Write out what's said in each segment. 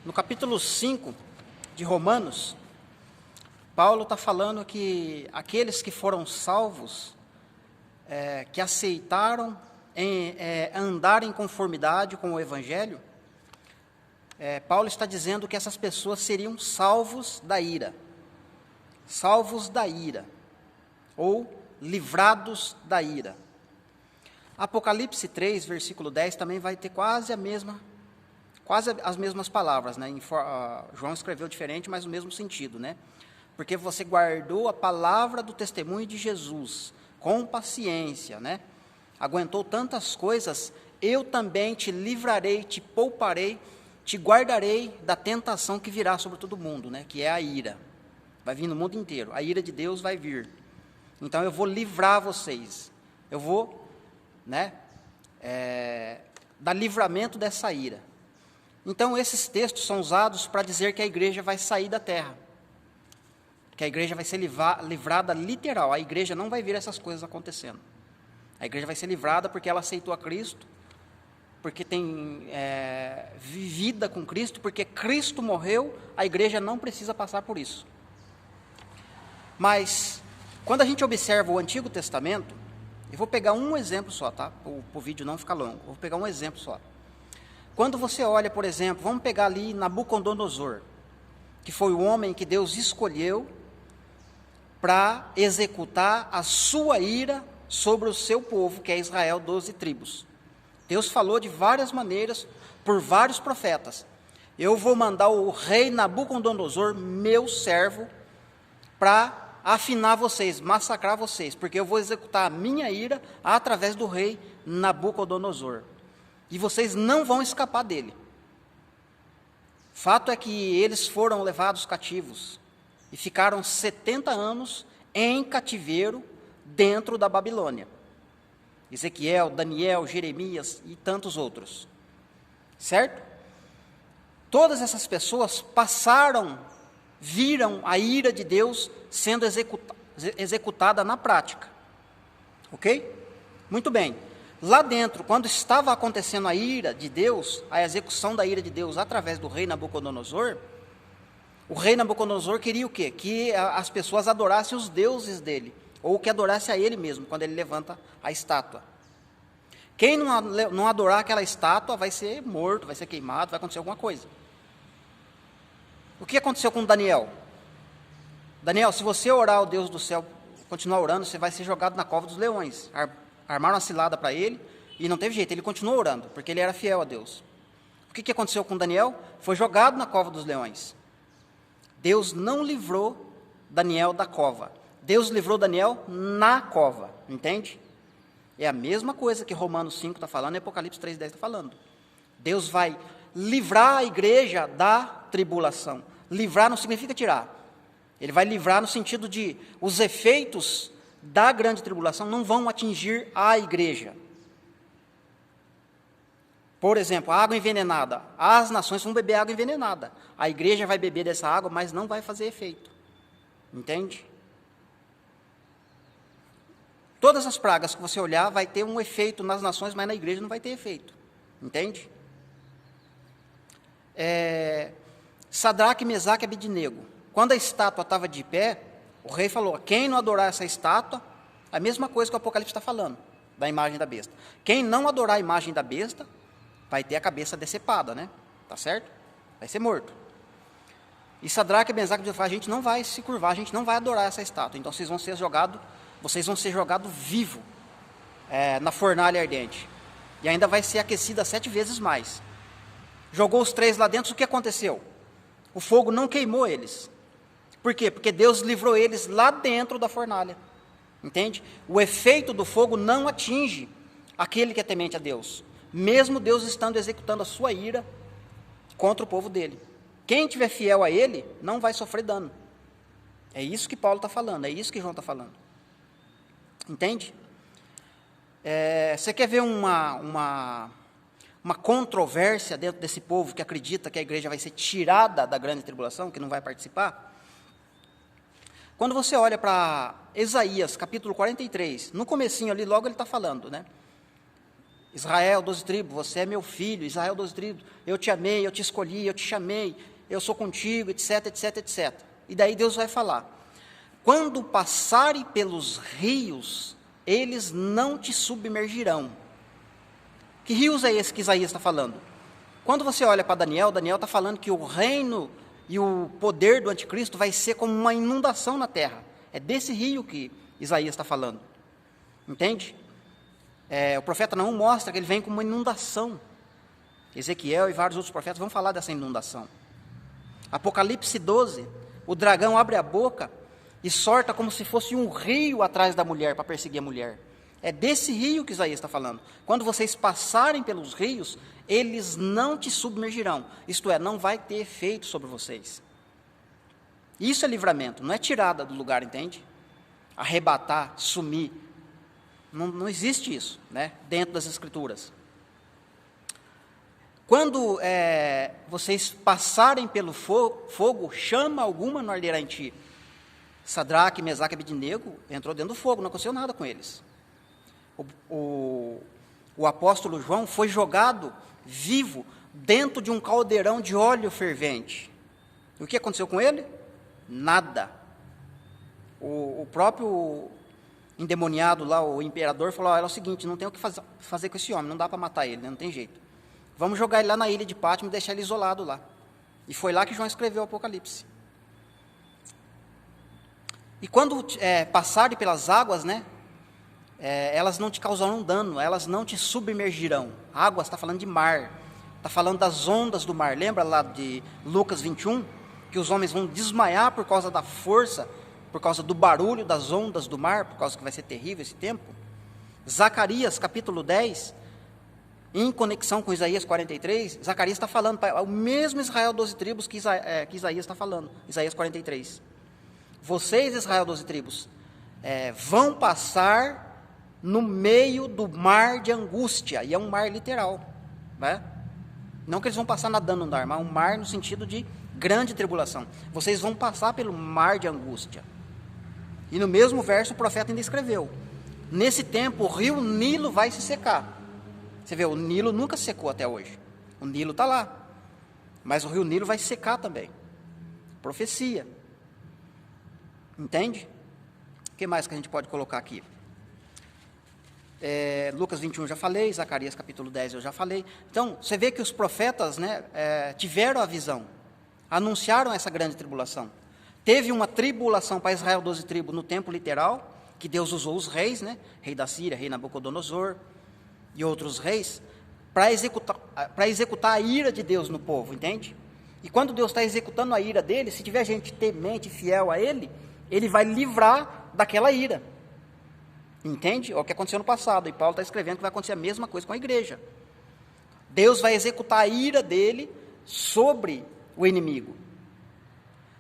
No capítulo 5 de Romanos, Paulo está falando que aqueles que foram salvos, que aceitaram andar em conformidade com o Evangelho, Paulo está dizendo que essas pessoas seriam salvos da ira, ou livrados da ira. Apocalipse 3, versículo 10, também vai ter quase as mesmas palavras, né? João escreveu diferente, mas no mesmo sentido, né? Porque você guardou a palavra do testemunho de Jesus, com paciência, né? Aguentou tantas coisas, eu também te livrarei, te pouparei, te guardarei da tentação que virá sobre todo mundo, né? Que é a ira. Vai vir no mundo inteiro, a ira de Deus vai vir. Então eu vou livrar vocês, eu vou, né? Dar livramento dessa ira. Então, esses textos são usados para dizer que a igreja vai sair da terra, que a igreja vai ser livrada literal, a igreja não vai ver essas coisas acontecendo. A igreja vai ser livrada porque ela aceitou a Cristo, porque tem vida com Cristo, porque Cristo morreu, a igreja não precisa passar por isso. Mas, quando a gente observa o Antigo Testamento, eu vou pegar um exemplo só, tá? Para o vídeo não ficar longo, vou pegar um exemplo só. Quando você olha, por exemplo, vamos pegar ali Nabucodonosor, que foi o homem que Deus escolheu para executar a sua ira sobre o seu povo, que é Israel, 12 tribos. Deus falou de várias maneiras, por vários profetas. Eu vou mandar o rei Nabucodonosor, meu servo, para afinar vocês, massacrar vocês, porque eu vou executar a minha ira através do rei Nabucodonosor. E vocês não vão escapar dele. Fato é que eles foram levados cativos e ficaram 70 anos em cativeiro dentro da Babilônia. Ezequiel, Daniel, Jeremias e tantos outros. Certo? Todas essas pessoas viram a ira de Deus sendo executada na prática. Ok? Muito bem. Lá dentro, quando estava acontecendo a ira de Deus, a execução da ira de Deus através do rei Nabucodonosor, o rei Nabucodonosor queria o quê? Que as pessoas adorassem os deuses dele, ou que adorassem a ele mesmo, quando ele levanta a estátua. Quem não adorar aquela estátua vai ser morto, vai ser queimado, vai acontecer alguma coisa. O que aconteceu com Daniel? Daniel, se você orar ao Deus do céu, continuar orando, você vai ser jogado na cova dos leões. Armaram uma cilada para ele, e não teve jeito, ele continuou orando, porque ele era fiel a Deus. O que aconteceu com Daniel? Foi jogado na cova dos leões. Deus não livrou Daniel da cova. Deus livrou Daniel na cova, entende? É a mesma coisa que Romanos 5 está falando e Apocalipse 3,10 está falando. Deus vai livrar a igreja da tribulação. Livrar não significa tirar. Ele vai livrar no sentido de os efeitos da grande tribulação não vão atingir a igreja. Por exemplo, a água envenenada. As nações vão beber água envenenada. A igreja vai beber dessa água, mas não vai fazer efeito. Entende? Todas as pragas que você olhar vai ter um efeito nas nações, mas na igreja não vai ter efeito. Entende? Sadraque, Mesaque e Abednego. Quando a estátua estava de pé, o rei falou, quem não adorar essa estátua, a mesma coisa que o Apocalipse está falando, da imagem da besta. Quem não adorar a imagem da besta, vai ter a cabeça decepada, né? Tá certo? Vai ser morto. E Sadraque e Mesaque falaram, a gente não vai se curvar, a gente não vai adorar essa estátua, então vocês vão ser jogados vivo na fornalha ardente. E ainda vai ser aquecida 7 vezes mais. Jogou os 3 lá dentro, o que aconteceu? O fogo não queimou eles. Por quê? Porque Deus livrou eles lá dentro da fornalha. Entende? O efeito do fogo não atinge aquele que é temente a Deus. Mesmo Deus estando executando a sua ira contra o povo dele. Quem estiver fiel a ele, não vai sofrer dano. É isso que Paulo está falando, é isso que João está falando. Entende? Você quer ver uma controvérsia dentro desse povo que acredita que a igreja vai ser tirada da grande tribulação, que não vai participar? Quando você olha para Isaías, capítulo 43, no comecinho ali, logo ele está falando, né? Israel, 12 tribos, você é meu filho, Israel, 12 tribos, eu te amei, eu te escolhi, eu te chamei, eu sou contigo, etc, etc, etc. E daí Deus vai falar: quando passarem pelos rios, eles não te submergirão. Que rios é esse que Isaías está falando? Quando você olha para Daniel, Daniel está falando que o reino e o poder do anticristo vai ser como uma inundação na terra. É desse rio que Isaías está falando. Entende? O profeta Naum mostra que ele vem com uma inundação. Ezequiel e vários outros profetas vão falar dessa inundação. Apocalipse 12, o dragão abre a boca e sorta como se fosse um rio atrás da mulher, para perseguir a mulher. É desse rio que Isaías está falando. Quando vocês passarem pelos rios, eles não te submergirão. Isto é, não vai ter efeito sobre vocês. Isso é livramento, não é tirada do lugar, entende? Arrebatar, sumir. Não existe isso, né, dentro das Escrituras. Quando vocês passarem pelo fogo, chama alguma não arderá em ti. Sadraque, Mesaque e Abednego entrou dentro do fogo, não aconteceu nada com eles. O apóstolo João foi jogado vivo dentro de um caldeirão de óleo fervente. E o que aconteceu com ele? Nada. O próprio endemoniado lá, o imperador, falou: é o seguinte, não tem o que fazer com esse homem, não dá para matar ele, né? Não tem jeito. Vamos jogar ele lá na ilha de Pátimo e deixar ele isolado lá. E foi lá que João escreveu o Apocalipse. E quando passarem pelas águas, né, elas não te causarão dano, elas não te submergirão. Águas está falando de mar, está falando das ondas do mar. Lembra lá de Lucas 21, que os homens vão desmaiar por causa da força, por causa do barulho das ondas do mar, por causa que vai ser terrível esse tempo? Zacarias, capítulo 10, em conexão com Isaías 43, Zacarias está falando para o mesmo Israel 12 tribos que Isaías está falando, Isaías 43. Vocês, Israel 12 tribos, vão passar no meio do mar de angústia, e é um mar literal, né? Não que eles vão passar nadando no mar, mas um mar no sentido de grande tribulação. Vocês vão passar pelo mar de angústia. E no mesmo verso o profeta ainda escreveu: nesse tempo o rio Nilo vai se secar. Você vê, o Nilo nunca secou até hoje. O Nilo está lá, mas o rio Nilo vai secar também. Profecia. Entende? O que mais que a gente pode colocar aqui? Lucas 21 eu já falei, Zacarias capítulo 10 eu já falei. Então, você vê que os profetas, né, tiveram a visão, anunciaram essa grande tribulação. Teve uma tribulação para Israel 12 tribos no tempo literal, que Deus usou os reis, né, rei da Síria, rei Nabucodonosor e outros reis, para executar a ira de Deus no povo, entende? E quando Deus está executando a ira dele, se tiver gente temente e fiel a ele, ele vai livrar daquela ira. Entende? É o que aconteceu no passado, e Paulo está escrevendo que vai acontecer a mesma coisa com a igreja. Deus vai executar a ira dele sobre o inimigo.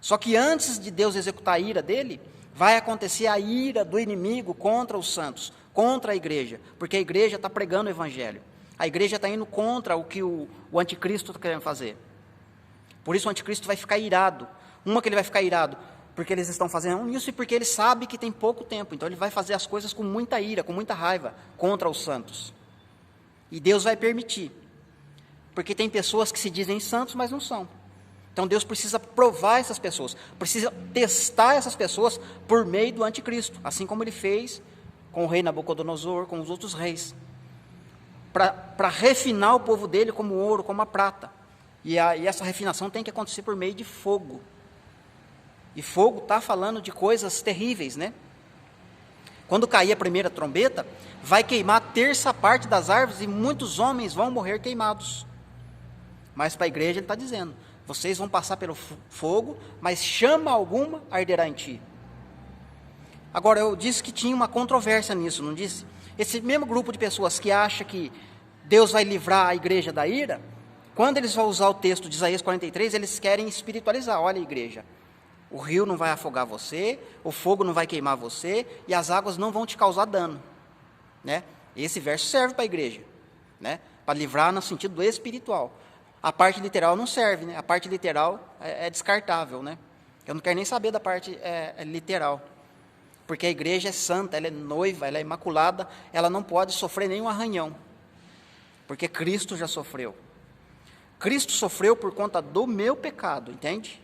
Só que antes de Deus executar a ira dele, vai acontecer a ira do inimigo contra os santos, contra a igreja, porque a igreja está pregando o evangelho. A igreja está indo contra o que o anticristo está querendo fazer. Por isso o anticristo vai ficar irado. Uma que ele vai ficar irado, porque eles estão fazendo isso e porque ele sabe que tem pouco tempo. Então ele vai fazer as coisas com muita ira, com muita raiva contra os santos. E Deus vai permitir. Porque tem pessoas que se dizem santos, mas não são. Então Deus precisa provar essas pessoas, precisa testar essas pessoas por meio do anticristo, assim como ele fez com o rei Nabucodonosor, com os outros reis, para refinar o povo dele como ouro, como a prata. E essa refinação tem que acontecer por meio de fogo. E fogo está falando de coisas terríveis, né? Quando cair a primeira trombeta, vai queimar a terça parte das árvores e muitos homens vão morrer queimados. Mas para a igreja ele está dizendo: vocês vão passar pelo fogo, mas chama alguma arderá em ti. Agora, eu disse que tinha uma controvérsia nisso, não disse? Esse mesmo grupo de pessoas que acha que Deus vai livrar a igreja da ira, quando eles vão usar o texto de Isaías 43, eles querem espiritualizar. Olha, igreja, o rio não vai afogar você, o fogo não vai queimar você, e as águas não vão te causar dano, né? Esse verso serve para a igreja, né? Para livrar no sentido espiritual. A parte literal não serve, né? A parte literal é descartável, né? Eu não quero nem saber da parte literal, porque a igreja é santa, ela é noiva, ela é imaculada, ela não pode sofrer nenhum arranhão. Porque Cristo já sofreu. Cristo sofreu por conta do meu pecado, entende?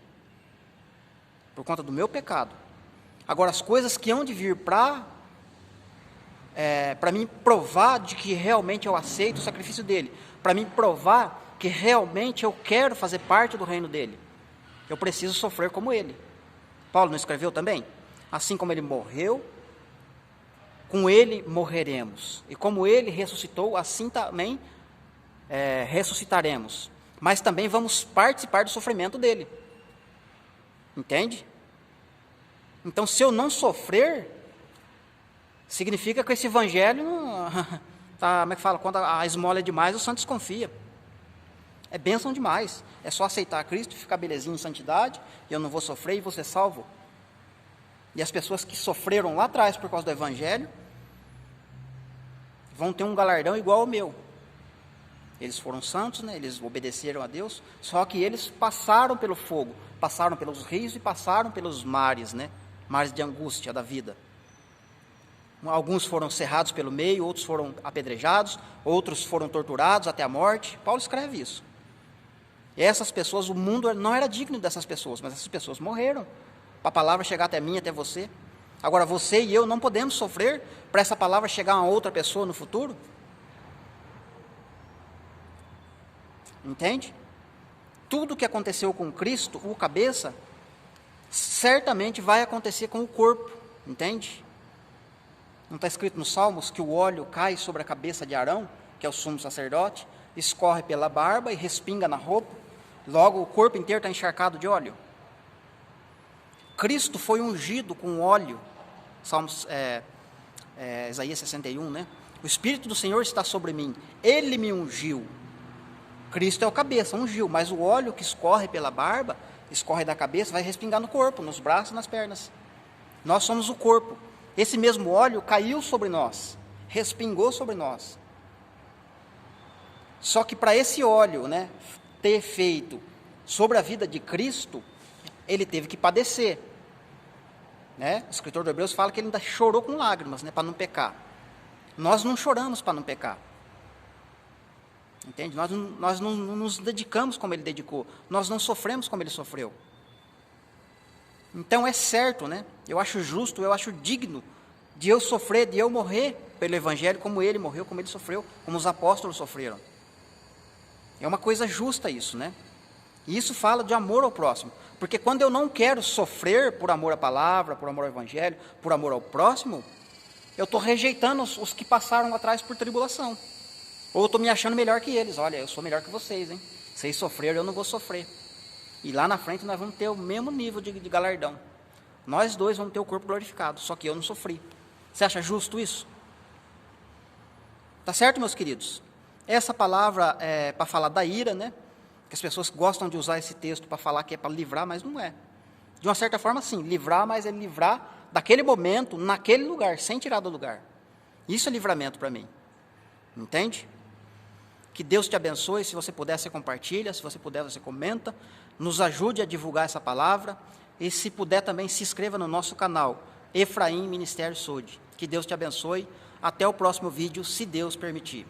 Por conta do meu pecado. Agora, as coisas que hão de vir para mim provar de que realmente eu aceito o sacrifício dele, para mim provar que realmente eu quero fazer parte do reino dele, eu preciso sofrer como ele. Paulo não escreveu também? Assim como ele morreu, com ele morreremos. E como ele ressuscitou, assim também ressuscitaremos. Mas também vamos participar do sofrimento dele. Entende? Então, se eu não sofrer, significa que esse evangelho não, tá, como é que fala? Quando a esmola é demais, o santo desconfia. É bênção demais. É só aceitar Cristo e ficar belezinho em santidade, e eu não vou sofrer e vou ser salvo. E as pessoas que sofreram lá atrás por causa do evangelho vão ter um galardão igual ao meu. Eles foram santos, né? Eles obedeceram a Deus, só que eles passaram pelo fogo, passaram pelos rios e passaram pelos mares, né? Mares de angústia da vida. Alguns foram cerrados pelo meio, outros foram apedrejados, outros foram torturados até a morte. Paulo escreve isso. E essas pessoas, o mundo não era digno dessas pessoas, mas essas pessoas morreram para a palavra chegar até mim, até você. Agora, você e eu não podemos sofrer para essa palavra chegar a outra pessoa no futuro. Entende? Tudo que aconteceu com Cristo, o cabeça, certamente vai acontecer com o corpo. Entende? Não está escrito nos Salmos que o óleo cai sobre a cabeça de Arão, que é o sumo sacerdote, escorre pela barba e respinga na roupa, logo o corpo inteiro está encharcado de óleo. Cristo foi ungido com óleo, Salmos, Isaías 61, né? O Espírito do Senhor está sobre mim, Ele me ungiu. Cristo é o cabeça, ungiu, mas o óleo que escorre pela barba, escorre da cabeça, vai respingar no corpo, nos braços e nas pernas. Nós somos o corpo. Esse mesmo óleo caiu sobre nós, respingou sobre nós. Só que para esse óleo, né, ter efeito sobre a vida de Cristo, ele teve que padecer. Né? O escritor de Hebreus fala que ele ainda chorou com lágrimas, né, para não pecar. Nós não choramos para não pecar. Entende? Nós não nos dedicamos como ele dedicou. Nós não sofremos como ele sofreu. Então é certo, né? Eu acho justo, eu acho digno de eu sofrer, de eu morrer pelo evangelho como ele morreu, como ele sofreu, como os apóstolos sofreram. É uma coisa justa isso, né? E isso fala de amor ao próximo. Porque quando eu não quero sofrer por amor à palavra, por amor ao evangelho, por amor ao próximo, eu estou rejeitando os que passaram atrás por tribulação. Ou estou me achando melhor que eles. Olha, eu sou melhor que vocês, hein? Vocês sofreram, eu não vou sofrer. E lá na frente nós vamos ter o mesmo nível de galardão. Nós dois vamos ter o corpo glorificado, só que eu não sofri. Você acha justo isso? Tá certo, meus queridos? Essa palavra é para falar da ira, né? Que as pessoas gostam de usar esse texto para falar que é para livrar, mas não é. De uma certa forma, sim, livrar, mas é livrar daquele momento, naquele lugar, sem tirar do lugar. Isso é livramento para mim. Entende? Que Deus te abençoe. Se você puder, você compartilha. Se você puder, você comenta. Nos ajude a divulgar essa palavra. E se puder também, se inscreva no nosso canal, Efraim Ministério Sode. Que Deus te abençoe. Até o próximo vídeo, se Deus permitir.